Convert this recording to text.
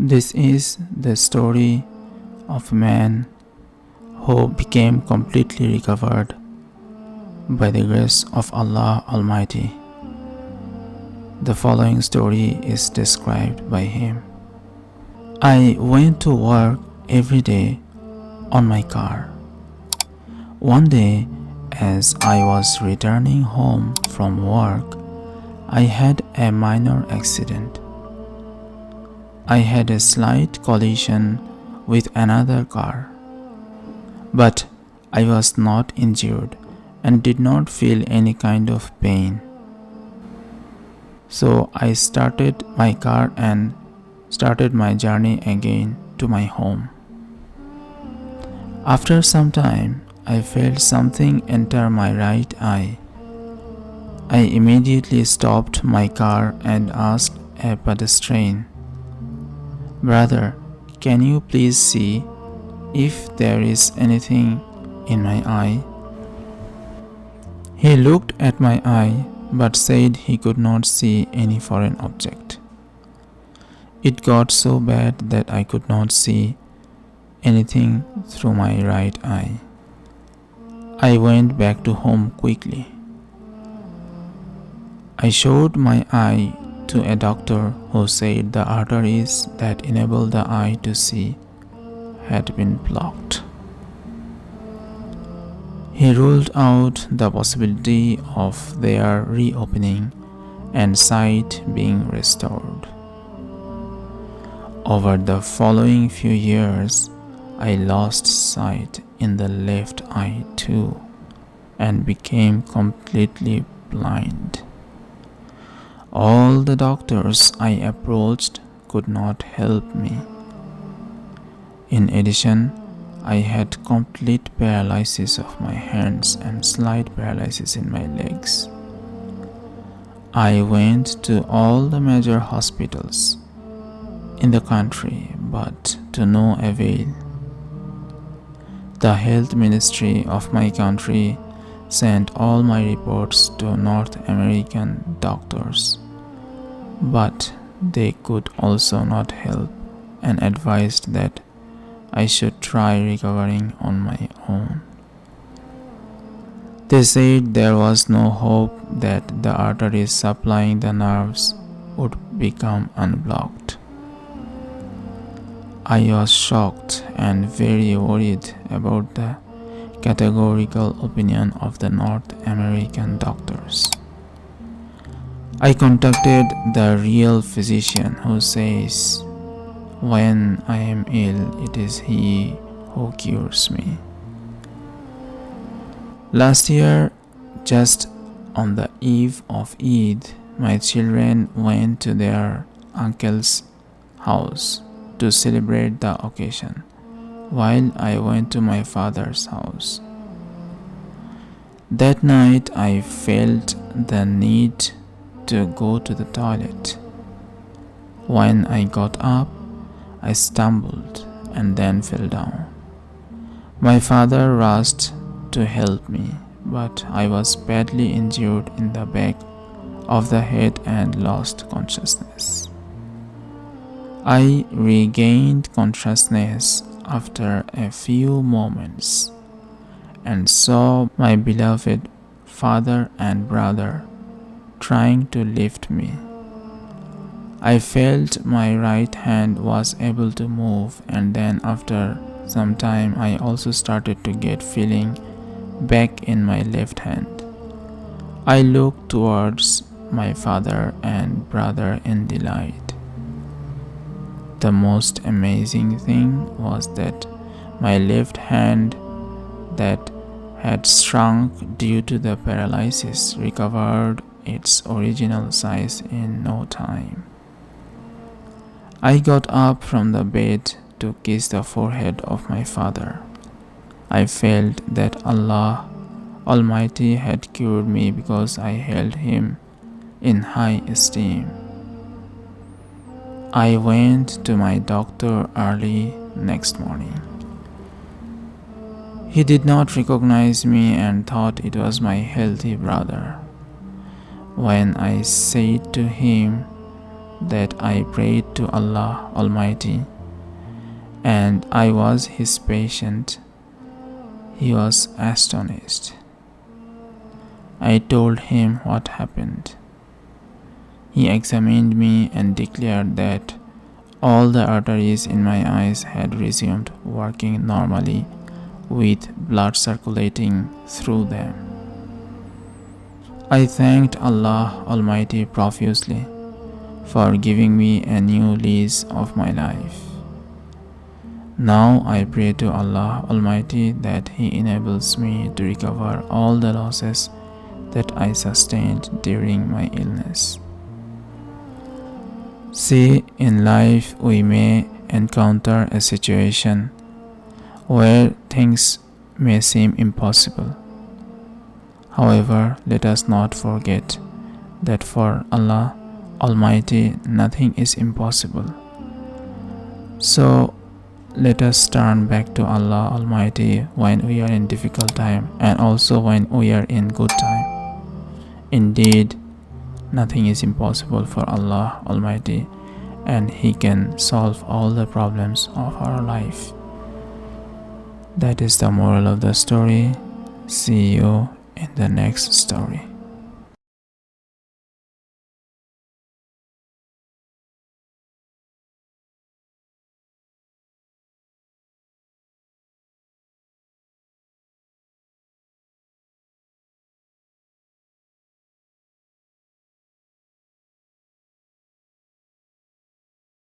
This is the story of a man who became completely recovered by the grace of Allah Almighty. The following story is described by him. I went to work every day on my car. One day, as I was returning home from work, I had a minor accident. I had a slight collision with another car, but I was not injured and did not feel any kind of pain. So I started my car and started my journey again to my home. After some time, I felt something enter my right eye. I immediately stopped my car and asked a pedestrian, "Brother, can you please see if there is anything in my eye?" He looked at my eye but said he could not see any foreign object. It got so bad that I could not see anything through my right eye. I went back to home quickly. I showed my eye to a doctor who said the arteries that enable the eye to see had been blocked. He ruled out the possibility of their reopening and sight being restored. Over the following few years, I lost sight in the left eye too and became completely blind. All the doctors I approached could not help me. In addition, I had complete paralysis of my hands and slight paralysis in my legs. I went to all the major hospitals in the country, but to no avail. The health ministry of my country sent all my reports to North American doctors, but they could also not help and advised that I should try recovering on my own. They said there was no hope that the arteries supplying the nerves would become unblocked. I was shocked and very worried about the categorical opinion of the North American doctors. I contacted the real physician who says, "When I am ill, it is he who cures me." Last year, just on the eve of Eid, my children went to their uncle's house to celebrate the occasion, while I went to my father's house. That night, I felt the need to go to the toilet. When I got up, I stumbled and then fell down. My father rushed to help me, but I was badly injured in the back of the head and lost consciousness. I regained consciousness after a few moments and saw my beloved father and brother trying to lift me. I felt my right hand was able to move, and then after some time I also started to get feeling back in my left hand. I looked towards my father and brother in delight. The most amazing thing was that my left hand that had shrunk due to the paralysis recovered its original size in no time. I got up from the bed to kiss the forehead of my father. I felt that Allah Almighty had cured me because I held him in high esteem. I went to my doctor early next morning. He did not recognize me and thought it was my healthy brother. When I said to him that I prayed to Allah Almighty and I was His patient, He was astonished. I told Him what happened. He examined me and declared that all the arteries in my eyes had resumed working normally with blood circulating through them. I thanked Allah Almighty profusely for giving me a new lease of my life. Now I pray to Allah Almighty that He enables me to recover all the losses that I sustained during my illness. See, in life we may encounter a situation where things may seem impossible. However, let us not forget that for Allah Almighty nothing is impossible. So let us turn back to Allah Almighty when we are in difficult time and also when we are in good time. Indeed, nothing is impossible for Allah Almighty, and He can solve all the problems of our life. That is the moral of the story. See you in the next story.